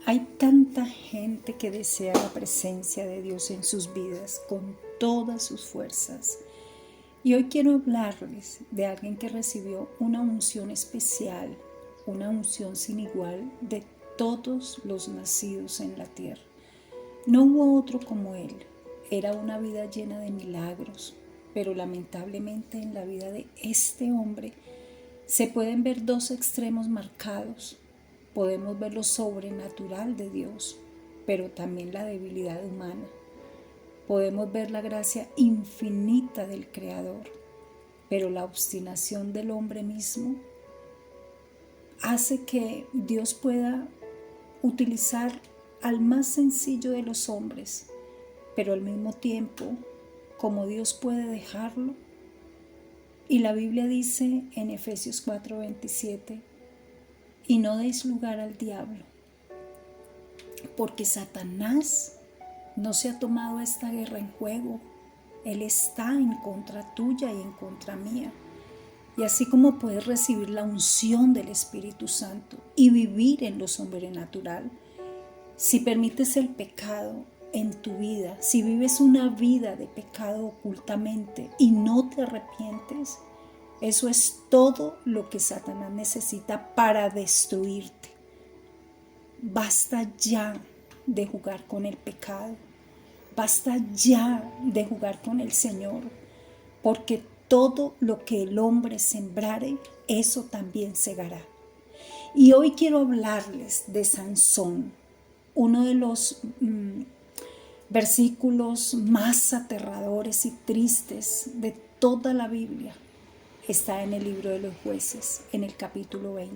Hay tanta gente que desea la presencia de Dios en sus vidas con todas sus fuerzas. Y hoy quiero hablarles de alguien que recibió una unción especial, una unción sin igual de todos los nacidos en la tierra. No hubo otro como él. Era una vida llena de milagros, pero lamentablemente en la vida de este hombre se pueden ver dos extremos marcados. Podemos ver lo sobrenatural de Dios, pero también la debilidad humana. Podemos ver la gracia infinita del Creador, pero la obstinación del hombre mismo hace que Dios pueda utilizar al más sencillo de los hombres, pero al mismo tiempo, como Dios puede dejarlo. Y la Biblia dice en Efesios 4:27, y no deis lugar al diablo, porque Satanás no se ha tomado esta guerra en juego. Él está en contra tuya y en contra mía. Y así como puedes recibir la unción del Espíritu Santo y vivir en lo sobrenatural, si permites el pecado en tu vida, si vives una vida de pecado ocultamente y no te arrepientes, eso es todo lo que Satanás necesita para destruirte. Basta ya de jugar con el pecado. Basta ya de jugar con el Señor, porque todo lo que el hombre sembrare, eso también segará. Y hoy quiero hablarles de Sansón, uno de los versículos más aterradores y tristes de toda la Biblia. Está en el libro de los Jueces, en el capítulo 20.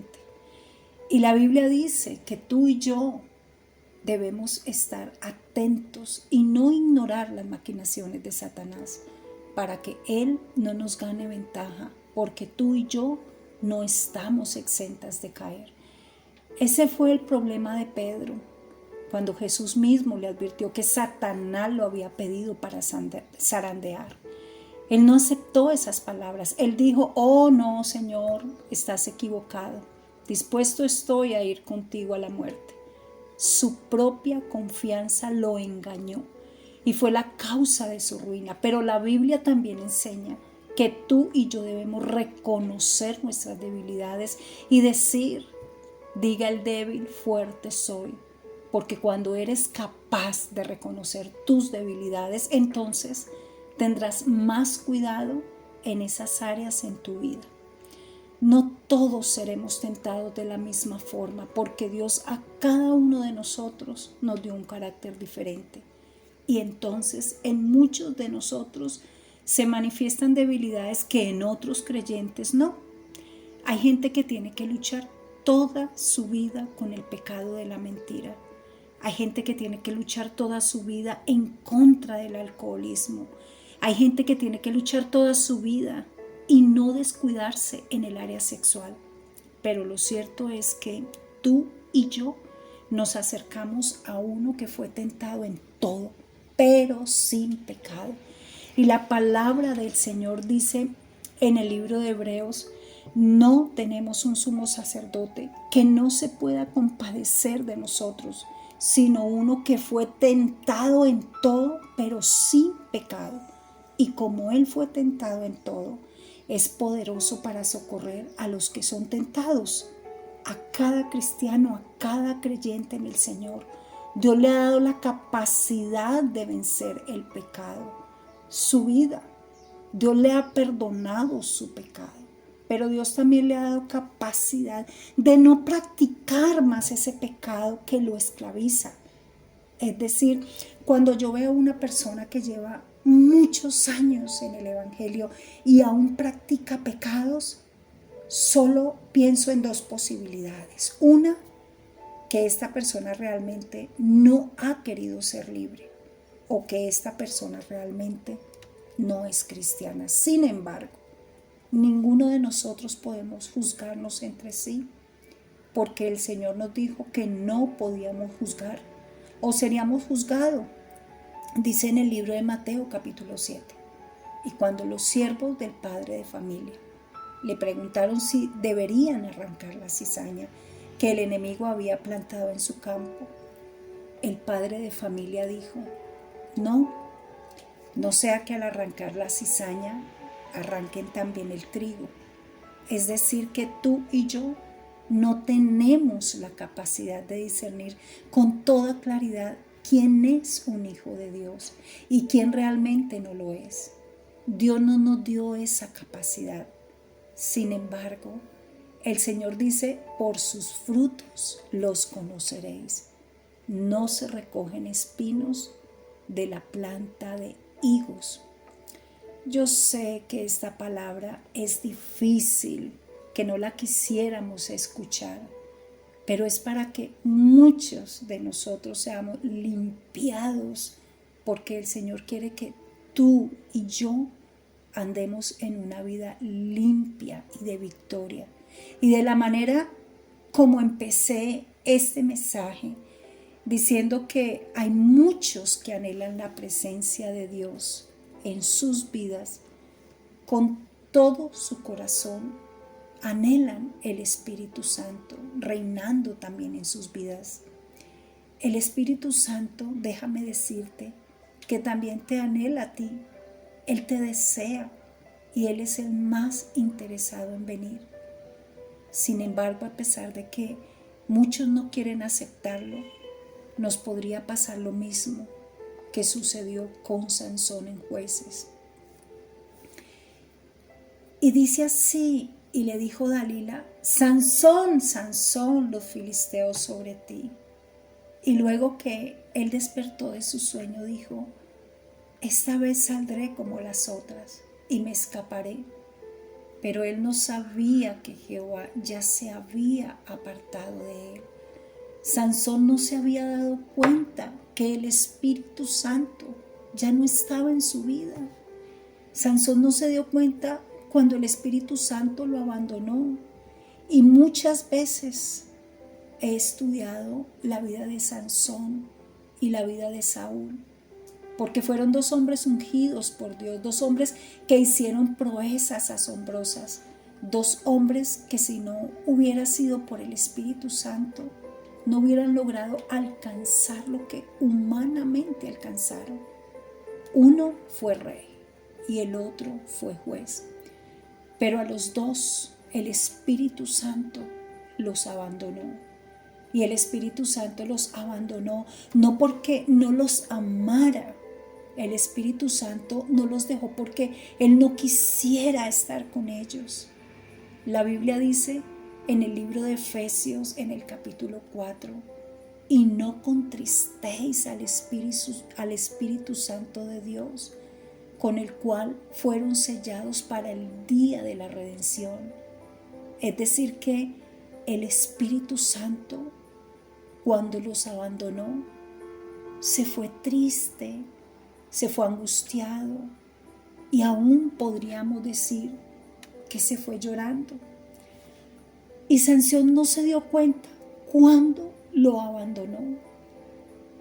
Y la Biblia dice que tú y yo debemos estar atentos y no ignorar las maquinaciones de Satanás para que él no nos gane ventaja, porque tú y yo no estamos exentas de caer. Ese fue el problema de Pedro, cuando Jesús mismo le advirtió que Satanás lo había pedido para zarandear. Él no aceptó esas palabras. Él dijo: oh no, Señor, estás equivocado. Dispuesto estoy a ir contigo a la muerte. Su propia confianza lo engañó y fue la causa de su ruina. Pero la Biblia también enseña que tú y yo debemos reconocer nuestras debilidades y decir: diga el débil, fuerte soy. Porque cuando eres capaz de reconocer tus debilidades, entonces tendrás más cuidado en esas áreas en tu vida. No todos seremos tentados de la misma forma, porque Dios a cada uno de nosotros nos dio un carácter diferente. Y entonces en muchos de nosotros se manifiestan debilidades que en otros creyentes no. Hay gente que tiene que luchar toda su vida con el pecado de la mentira. Hay gente que tiene que luchar toda su vida en contra del alcoholismo. Hay gente que tiene que luchar toda su vida y no descuidarse en el área sexual. Pero lo cierto es que tú y yo nos acercamos a uno que fue tentado en todo, pero sin pecado. Y la palabra del Señor dice en el libro de Hebreos: no tenemos un sumo sacerdote que no se pueda compadecer de nosotros, sino uno que fue tentado en todo, pero sin pecado. Y como Él fue tentado en todo, es poderoso para socorrer a los que son tentados. A cada cristiano, a cada creyente en el Señor, Dios le ha dado la capacidad de vencer el pecado, su vida. Dios le ha perdonado su pecado, pero Dios también le ha dado capacidad de no practicar más ese pecado que lo esclaviza. Es decir, cuando yo veo a una persona que lleva muchos años en el Evangelio y aún practica pecados, solo pienso en dos posibilidades. Una, que esta persona realmente no ha querido ser libre, o que esta persona realmente no es cristiana. Sin embargo, ninguno de nosotros podemos juzgarnos entre sí, porque el Señor nos dijo que no podíamos juzgar o seríamos juzgados. Dice en el libro de Mateo capítulo 7, y cuando los siervos del padre de familia le preguntaron si deberían arrancar la cizaña, que el enemigo había plantado en su campo. El padre de familia dijo: no sea que al arrancar la cizaña arranquen también el trigo. Es decir, que tú y yo no tenemos la capacidad de discernir con toda claridad quién es un hijo de Dios y quién realmente no lo es. Dios no nos dio esa capacidad. Sin embargo, el Señor dice: por sus frutos los conoceréis. No se recogen espinos de la planta de higos. Yo sé que esta palabra es difícil, que no la quisiéramos escuchar, pero es para que muchos de nosotros seamos limpiados, porque el Señor quiere que tú y yo andemos en una vida limpia y de victoria. Y de la manera como empecé este mensaje, diciendo que hay muchos que anhelan la presencia de Dios en sus vidas, con todo su corazón anhelan el Espíritu Santo, reinando también en sus vidas. El Espíritu Santo, déjame decirte, que también te anhela a ti. Él te desea y Él es el más interesado en venir. Sin embargo, a pesar de que muchos no quieren aceptarlo, nos podría pasar lo mismo que sucedió con Sansón en Jueces. Y dice así, y le dijo Dalila: Sansón, Sansón, los filisteos sobre ti. Y luego que él despertó de su sueño, dijo: esta vez saldré como las otras y me escaparé. Pero él no sabía que Jehová ya se había apartado de él. Sansón no se había dado cuenta que el Espíritu Santo ya no estaba en su vida. Sansón no se dio cuenta cuando el Espíritu Santo lo abandonó. Y muchas veces he estudiado la vida de Sansón y la vida de Saúl, porque fueron dos hombres ungidos por Dios, dos hombres que hicieron proezas asombrosas, dos hombres que si no hubiera sido por el Espíritu Santo, no hubieran logrado alcanzar lo que humanamente alcanzaron. Uno fue rey y el otro fue juez, pero a los dos el Espíritu Santo los abandonó. Y el Espíritu Santo los abandonó no porque no los amara. El Espíritu Santo no los dejó porque Él no quisiera estar con ellos. La Biblia dice en el libro de Efesios, en el capítulo 4, y no contristéis al Espíritu Santo de Dios, con el cual fueron sellados para el día de la redención. Es decir, que el Espíritu Santo, cuando los abandonó, se fue triste, se fue angustiado y aún podríamos decir que se fue llorando. Y Sansón no se dio cuenta cuando lo abandonó.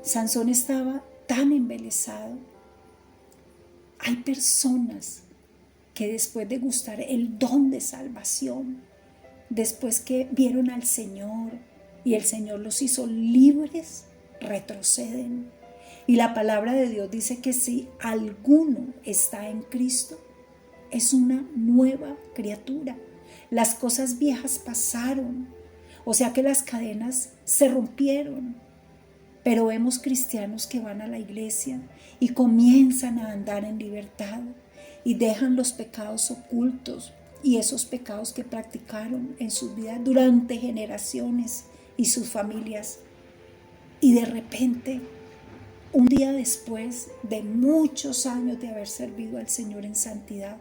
Sansón estaba tan embelesado. Hay personas que después de gustar el don de salvación, después que vieron al Señor y el Señor los hizo libres, retroceden. Y la palabra de Dios dice que si alguno está en Cristo, es una nueva criatura. Las cosas viejas pasaron, o sea que las cadenas se rompieron. Pero vemos cristianos que van a la iglesia y comienzan a andar en libertad y dejan los pecados ocultos y esos pecados que practicaron en sus vidas durante generaciones y sus familias. Y de repente, un día después de muchos años de haber servido al Señor en santidad,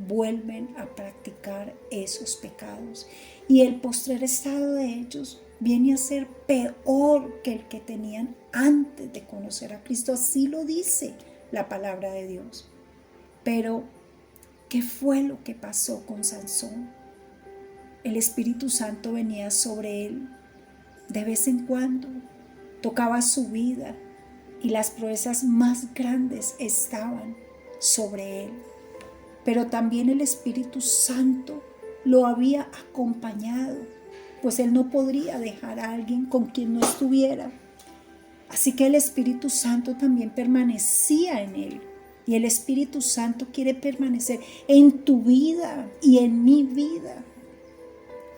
vuelven a practicar esos pecados. Y el postrer estado de ellos viene a ser peor que el que tenían antes de conocer a Cristo. Así lo dice la palabra de Dios. Pero, ¿qué fue lo que pasó con Sansón? El Espíritu Santo venía sobre él de vez en cuando, tocaba su vida y las proezas más grandes estaban sobre él. Pero también el Espíritu Santo lo había acompañado pues Él no podría dejar a alguien con quien no estuviera. Así que el Espíritu Santo también permanecía en Él. Y el Espíritu Santo quiere permanecer en tu vida y en mi vida.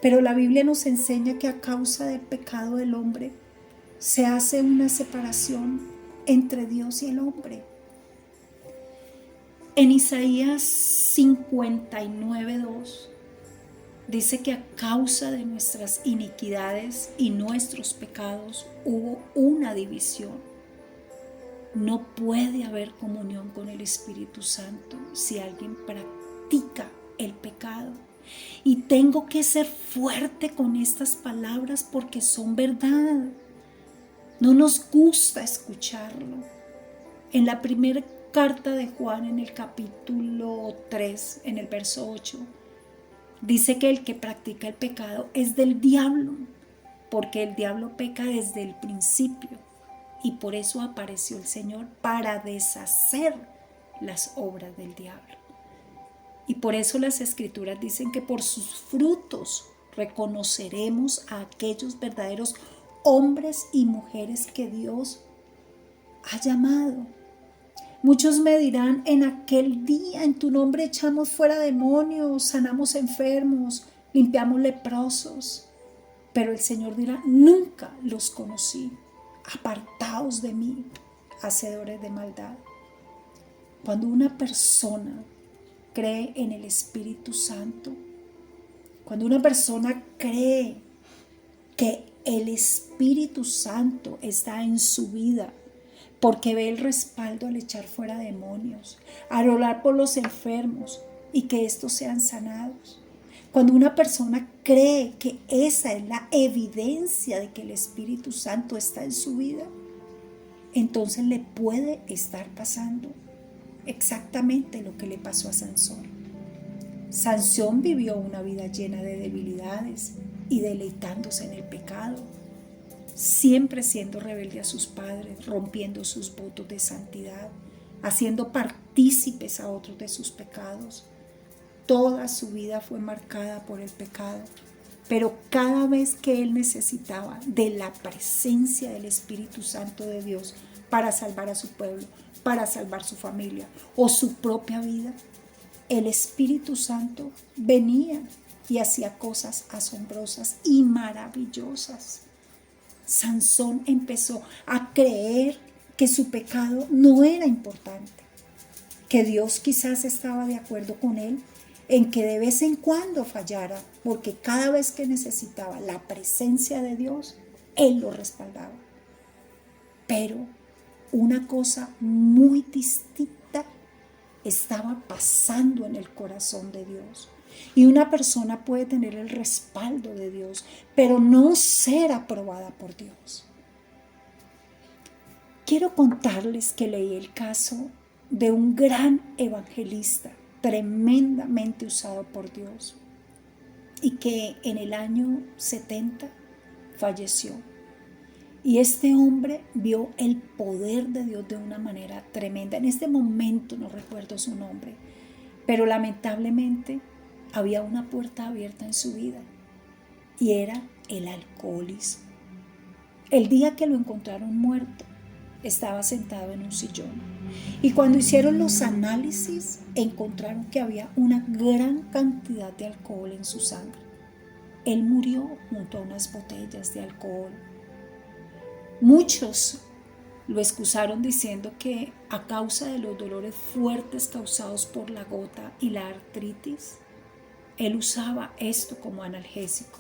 Pero la Biblia nos enseña que a causa del pecado del hombre se hace una separación entre Dios y el hombre. En Isaías 59:2 dice que a causa de nuestras iniquidades y nuestros pecados hubo una división. No puede haber comunión con el Espíritu Santo si alguien practica el pecado. Y tengo que ser fuerte con estas palabras porque son verdad. No nos gusta escucharlo. En la primera carta de Juan, en el capítulo 3, en el verso 8, dice que el que practica el pecado es del diablo, porque el diablo peca desde el principio. Y por eso apareció el Señor, para deshacer las obras del diablo. Y por eso las Escrituras dicen que por sus frutos reconoceremos a aquellos verdaderos hombres y mujeres que Dios ha llamado. Muchos me dirán, en aquel día en tu nombre echamos fuera demonios, sanamos enfermos, limpiamos leprosos. Pero el Señor dirá, nunca los conocí. Apartaos de mí, hacedores de maldad. Cuando una persona cree en el Espíritu Santo, cuando una persona cree que el Espíritu Santo está en su vida, porque ve el respaldo al echar fuera demonios, al orar por los enfermos y que estos sean sanados. Cuando una persona cree que esa es la evidencia de que el Espíritu Santo está en su vida, entonces le puede estar pasando exactamente lo que le pasó a Sansón. Sansón vivió una vida llena de debilidades y deleitándose en el pecado, siempre siendo rebelde a sus padres, rompiendo sus votos de santidad, haciendo partícipes a otros de sus pecados. Toda su vida fue marcada por el pecado, pero cada vez que él necesitaba de la presencia del Espíritu Santo de Dios para salvar a su pueblo, para salvar su familia o su propia vida, el Espíritu Santo venía y hacía cosas asombrosas y maravillosas. Sansón empezó a creer que su pecado no era importante, que Dios quizás estaba de acuerdo con él en que de vez en cuando fallara, porque cada vez que necesitaba la presencia de Dios, Él lo respaldaba. Pero una cosa muy distinta estaba pasando en el corazón de Dios. Y una persona puede tener el respaldo de Dios, pero no ser aprobada por Dios. Quiero contarles que leí el caso de un gran evangelista, tremendamente usado por Dios, y que en el año 70 falleció. Y este hombre vio el poder de Dios de una manera tremenda. En este momento no recuerdo su nombre, pero lamentablemente había una puerta abierta en su vida y era el alcoholismo. El día que lo encontraron muerto, estaba sentado en un sillón. Y cuando hicieron los análisis, encontraron que había una gran cantidad de alcohol en su sangre. Él murió junto a unas botellas de alcohol. Muchos lo excusaron diciendo que a causa de los dolores fuertes causados por la gota y la artritis, él usaba esto como analgésico.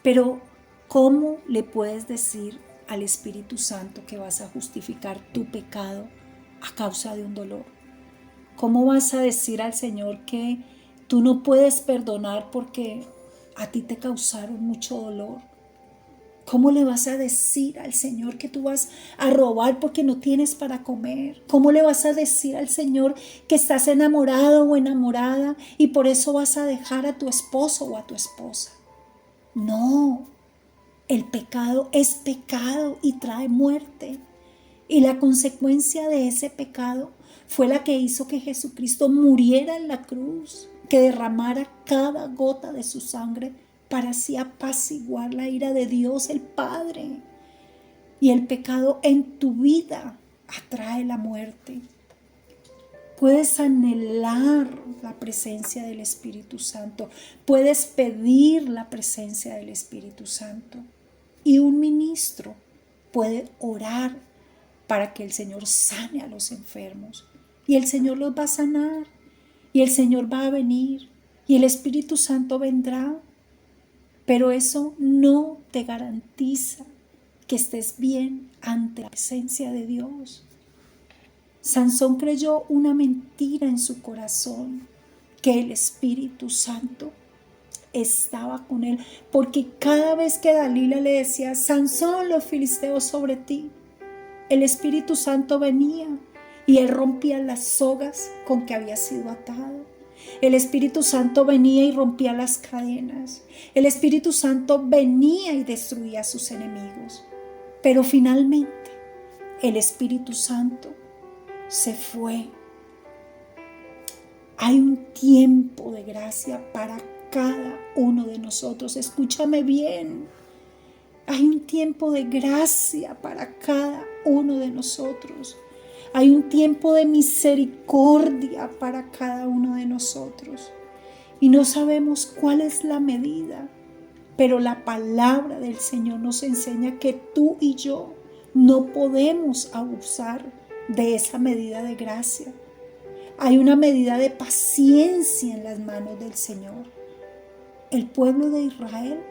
Pero, ¿cómo le puedes decir al Espíritu Santo que vas a justificar tu pecado a causa de un dolor? ¿Cómo vas a decir al Señor que tú no puedes perdonar porque a ti te causaron mucho dolor? ¿Cómo le vas a decir al Señor que tú vas a robar porque no tienes para comer? ¿Cómo le vas a decir al Señor que estás enamorado o enamorada y por eso vas a dejar a tu esposo o a tu esposa? No. El pecado es pecado y trae muerte. Y la consecuencia de ese pecado fue la que hizo que Jesucristo muriera en la cruz, que derramara cada gota de su sangre para así apaciguar la ira de Dios el Padre. Y el pecado en tu vida atrae la muerte. Puedes anhelar la presencia del Espíritu Santo. Puedes pedir la presencia del Espíritu Santo. Y un ministro puede orar para que el Señor sane a los enfermos. Y el Señor los va a sanar. Y el Señor va a venir. Y el Espíritu Santo vendrá. Pero eso no te garantiza que estés bien ante la presencia de Dios. Sansón creyó una mentira en su corazón, que el Espíritu Santo estaba con él, porque cada vez que Dalila le decía, Sansón, los filisteos sobre ti, el Espíritu Santo venía y él rompía las sogas con que había sido atado. El Espíritu Santo venía y rompía las cadenas. El Espíritu Santo venía y destruía a sus enemigos. Pero finalmente el Espíritu Santo se fue. Hay un tiempo de gracia para cada uno de nosotros. Escúchame bien. Hay un tiempo de gracia para cada uno de nosotros. Hay un tiempo de misericordia para cada uno de nosotros. Y no sabemos cuál es la medida, pero la palabra del Señor nos enseña que tú y yo no podemos abusar de esa medida de gracia. Hay una medida de paciencia en las manos del Señor. El pueblo de Israel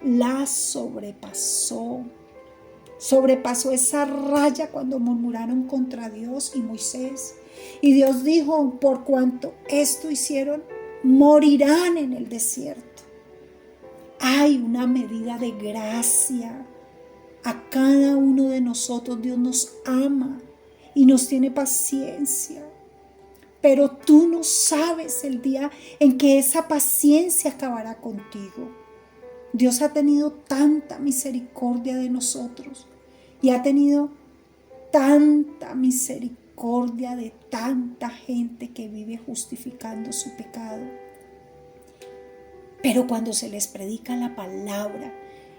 la sobrepasó esa raya cuando murmuraron contra Dios y Moisés. Y Dios dijo, por cuanto esto hicieron, morirán en el desierto. Hay una medida de gracia. A cada uno de nosotros Dios nos ama y nos tiene paciencia. Pero tú no sabes el día en que esa paciencia acabará contigo. Dios ha tenido tanta misericordia de nosotros y ha tenido tanta misericordia de tanta gente que vive justificando su pecado. Pero cuando se les predica la palabra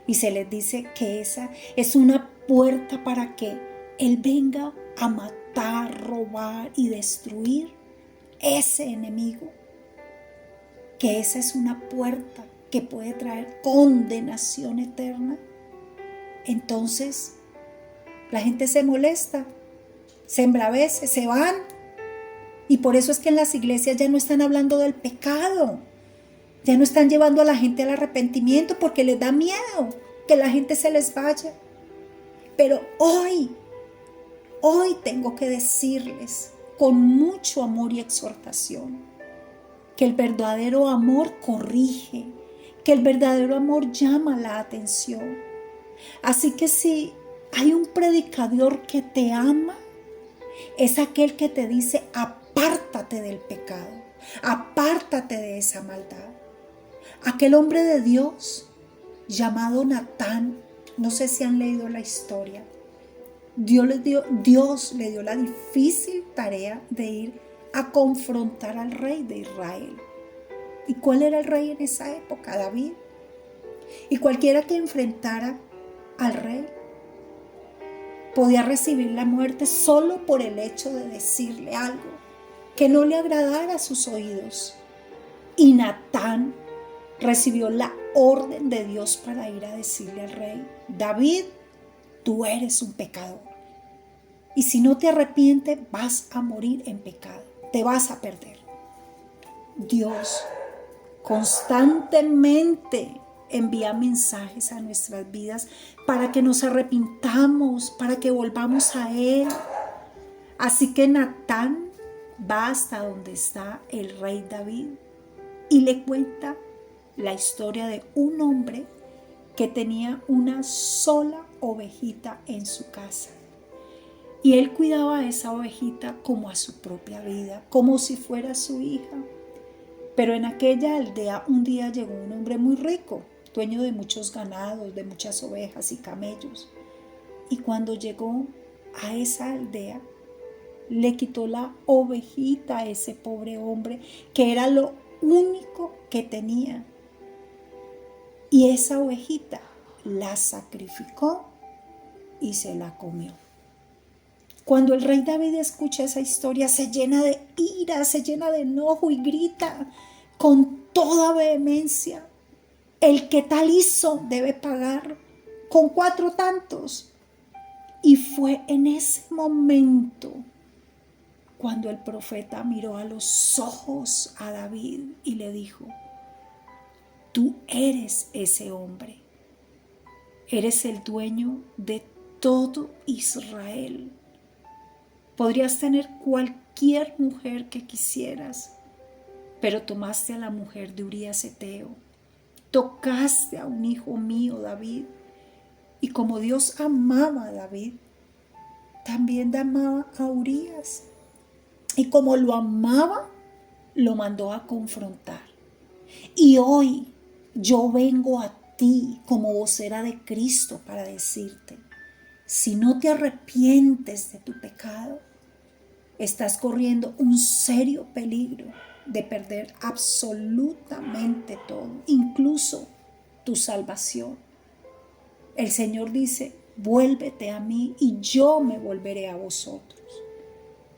y se les dice que esa es una puerta para que Él venga a matar, robar y destruir ese enemigo, que esa es una puerta que puede traer condenación eterna, entonces la gente se molesta, se embravece, se van. Y por eso es que en las iglesias ya no están hablando del pecado, ya no están llevando a la gente al arrepentimiento porque les da miedo que la gente se les vaya. Pero hoy tengo que decirles con mucho amor y exhortación que el verdadero amor corrige, que el verdadero amor llama la atención. Así que si hay un predicador que te ama, es aquel que te dice, apártate del pecado, apártate de esa maldad. Aquel hombre de Dios llamado Natán, no sé si han leído la historia, Dios le dio la difícil tarea de ir a confrontar al rey de Israel. ¿Y cuál era el rey en esa época? David. Y cualquiera que enfrentara al rey podía recibir la muerte solo por el hecho de decirle algo que no le agradara a sus oídos. Y Natán recibió la orden de Dios para ir a decirle al rey, David, tú eres un pecador. Y si no te arrepientes, vas a morir en pecado. Te vas a perder. Dios constantemente envía mensajes a nuestras vidas para que nos arrepintamos, para que volvamos a Él. Así que Natán va hasta donde está el rey David y le cuenta la historia de un hombre que tenía una sola ovejita en su casa. Y él cuidaba a esa ovejita como a su propia vida, como si fuera su hija. Pero en aquella aldea un día llegó un hombre muy rico, dueño de muchos ganados, de muchas ovejas y camellos. Y cuando llegó a esa aldea, le quitó la ovejita a ese pobre hombre, que era lo único que tenía. y esa ovejita la sacrificó y se la comió. Cuando el rey David escucha esa historia, se llena de ira, se llena de enojo y grita con toda vehemencia: el que tal hizo debe pagar con 4 tantos. Y fue en ese momento cuando el profeta miró a los ojos a David y le dijo: tú eres ese hombre, eres el dueño de todo Israel. Podrías tener cualquier mujer que quisieras, pero tomaste a la mujer de Urías Eteo, tocaste a un hijo mío, David, y como Dios amaba a David, también amaba a Urías, y como lo amaba, lo mandó a confrontar. Y hoy yo vengo a ti como vocera de Cristo para decirte: si no te arrepientes de tu pecado, estás corriendo un serio peligro de perder absolutamente todo, incluso tu salvación. El Señor dice: vuélvete a mí y yo me volveré a vosotros.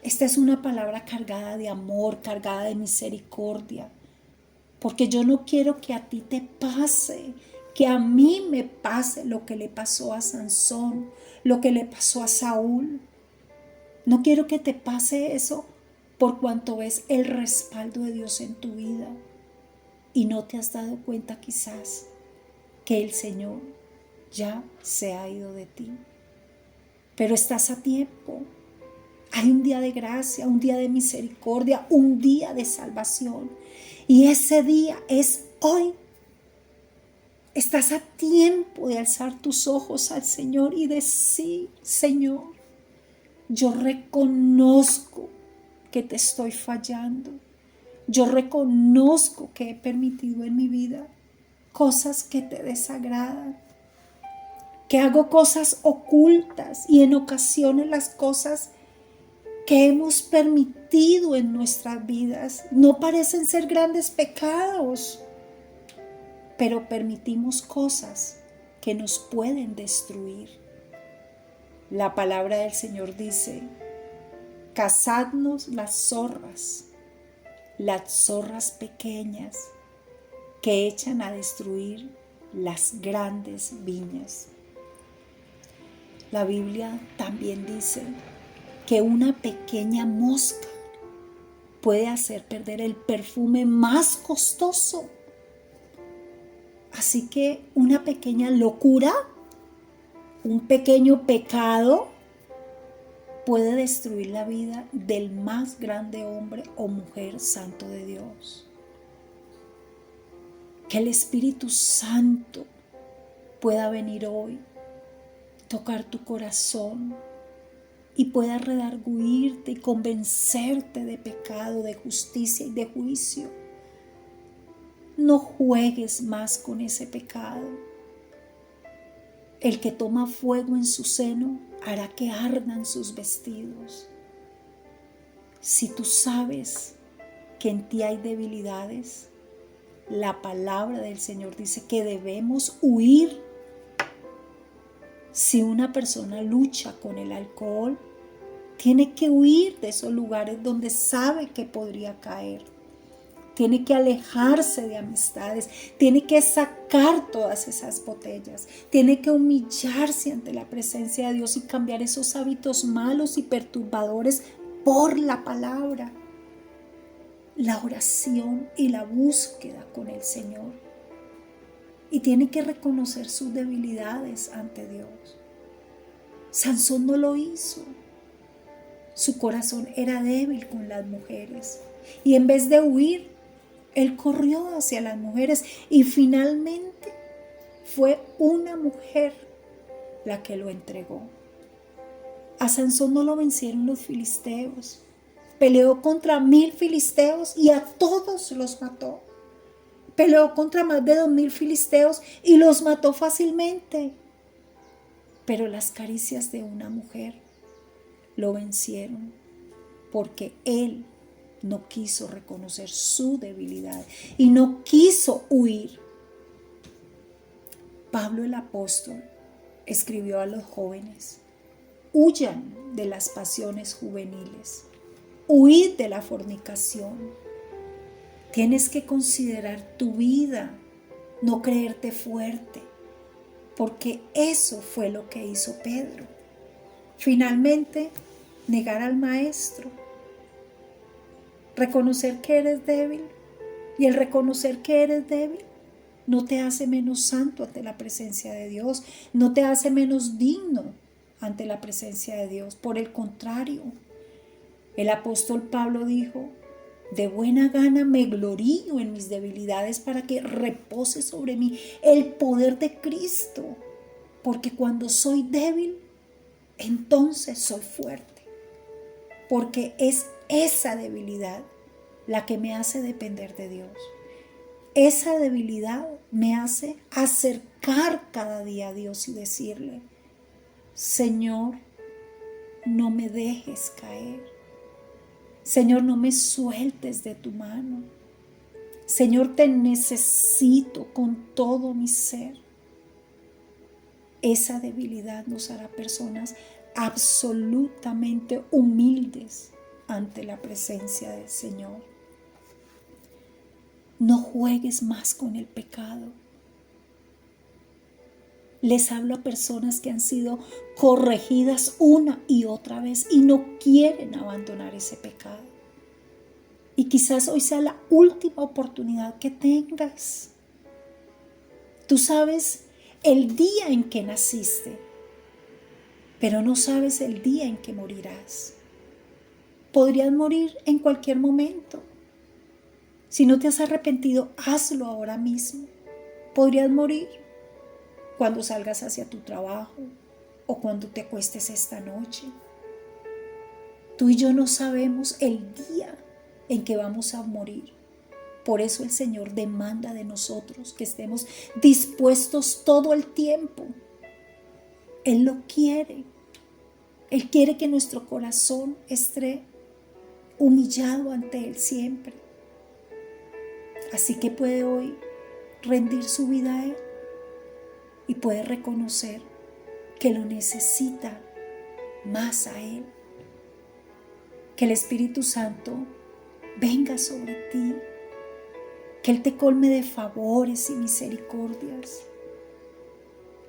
Esta es una palabra cargada de amor, cargada de misericordia, porque yo no quiero que a ti te pase, que a mí me pase lo que le pasó a Sansón, lo que le pasó a Saúl. No quiero que te pase eso por cuanto ves el respaldo de Dios en tu vida y no te has dado cuenta quizás que el Señor ya se ha ido de ti. Pero estás a tiempo. Hay un día de gracia, un día de misericordia, un día de salvación. Y ese día es hoy. Estás a tiempo de alzar tus ojos al Señor y decir: Señor, yo reconozco que te estoy fallando. Yo reconozco que he permitido en mi vida cosas que te desagradan, que hago cosas ocultas y en ocasiones las cosas que hemos permitido en nuestras vidas no parecen ser grandes pecados, pero permitimos cosas que nos pueden destruir. La palabra del Señor dice: cazadnos las zorras pequeñas que echan a destruir las grandes viñas. La Biblia también dice que una pequeña mosca puede hacer perder el perfume más costoso. Así que una pequeña locura, un pequeño pecado puede destruir la vida del más grande hombre o mujer santo de Dios. Que el Espíritu Santo pueda venir hoy, tocar tu corazón y pueda redarguirte y convencerte de pecado, de justicia y de juicio. No juegues más con ese pecado. El que toma fuego en su seno hará que ardan sus vestidos. Si tú sabes que en ti hay debilidades, la palabra del Señor dice que debemos huir. Si una persona lucha con el alcohol, tiene que huir de esos lugares donde sabe que podría caer. Tiene que alejarse de amistades, tiene que sacar todas esas botellas, tiene que humillarse ante la presencia de Dios y cambiar esos hábitos malos y perturbadores por la palabra, la oración y la búsqueda con el Señor. Y tiene que reconocer sus debilidades ante Dios. Sansón no lo hizo. Su corazón era débil con las mujeres y en vez de huir, él corrió hacia las mujeres y finalmente fue una mujer la que lo entregó. A Sansón no lo vencieron los filisteos. Peleó contra 1000 filisteos y a todos los mató. Peleó contra más de 2000 filisteos y los mató fácilmente. Pero las caricias de una mujer lo vencieron porque él no quiso reconocer su debilidad y no quiso huir. Pablo el apóstol escribió a los jóvenes: huyan de las pasiones juveniles, huid de la fornicación. Tienes que considerar tu vida, no creerte fuerte, porque eso fue lo que hizo Pedro. Finalmente, negar al maestro, reconocer que eres débil, y el reconocer que eres débil no te hace menos santo ante la presencia de Dios, no te hace menos digno ante la presencia de Dios. Por el contrario, el apóstol Pablo dijo: de buena gana me glorío en mis debilidades para que repose sobre mí el poder de Cristo, porque cuando soy débil, entonces soy fuerte, porque es esa debilidad la que me hace depender de Dios. Esa debilidad me hace acercar cada día a Dios y decirle: Señor, no me dejes caer. Señor, no me sueltes de tu mano. Señor, te necesito con todo mi ser. Esa debilidad nos hará personas absolutamente humildes ante la presencia del Señor. No juegues más con el pecado. Les hablo a personas que han sido corregidas una y otra vez y no quieren abandonar ese pecado. Y quizás hoy sea la última oportunidad que tengas. Tú sabes el día en que naciste, pero no sabes el día en que morirás. Podrías morir en cualquier momento. Si no te has arrepentido, hazlo ahora mismo. Podrías morir cuando salgas hacia tu trabajo o cuando te acuestes esta noche. Tú y yo no sabemos el día en que vamos a morir. Por eso el Señor demanda de nosotros que estemos dispuestos todo el tiempo. Él lo quiere. Él quiere que nuestro corazón esté humillado ante Él siempre. Así que puede hoy rendir su vida a Él y puede reconocer que lo necesita más a Él. Que el Espíritu Santo venga sobre ti, que Él te colme de favores y misericordias,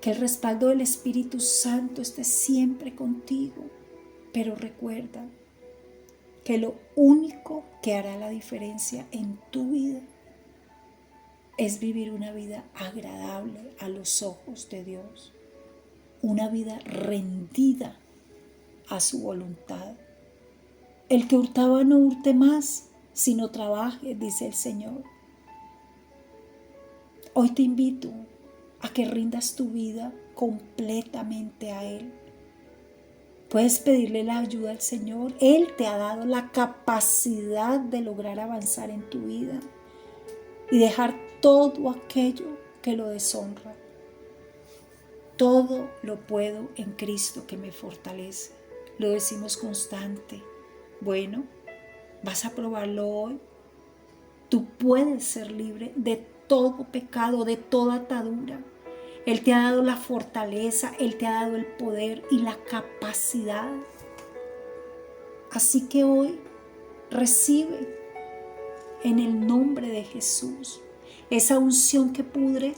que el respaldo del Espíritu Santo esté siempre contigo. Pero recuerda que lo único que hará la diferencia en tu vida es vivir una vida agradable a los ojos de Dios, una vida rendida a su voluntad. El que hurtaba no hurte más, sino trabaje, dice el Señor. Hoy te invito a que rindas tu vida completamente a Él. Puedes pedirle la ayuda al Señor. Él te ha dado la capacidad de lograr avanzar en tu vida y dejar todo aquello que lo deshonra. Todo lo puedo en Cristo que me fortalece. Lo decimos constante. Bueno, vas a probarlo hoy. Tú puedes ser libre de todo pecado, de toda atadura. Él te ha dado la fortaleza, Él te ha dado el poder y la capacidad. Así que hoy recibe en el nombre de Jesús esa unción que pudre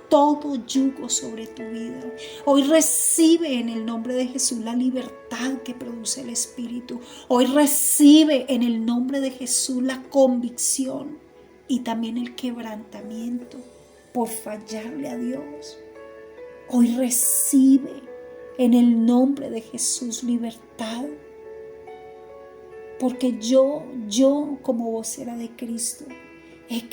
todo yugo sobre tu vida. Hoy recibe en el nombre de Jesús la libertad que produce el Espíritu. Hoy recibe en el nombre de Jesús la convicción y también el quebrantamiento por fallarle a Dios. Hoy recibe en el nombre de Jesús libertad. Porque yo como vocera de Cristo, he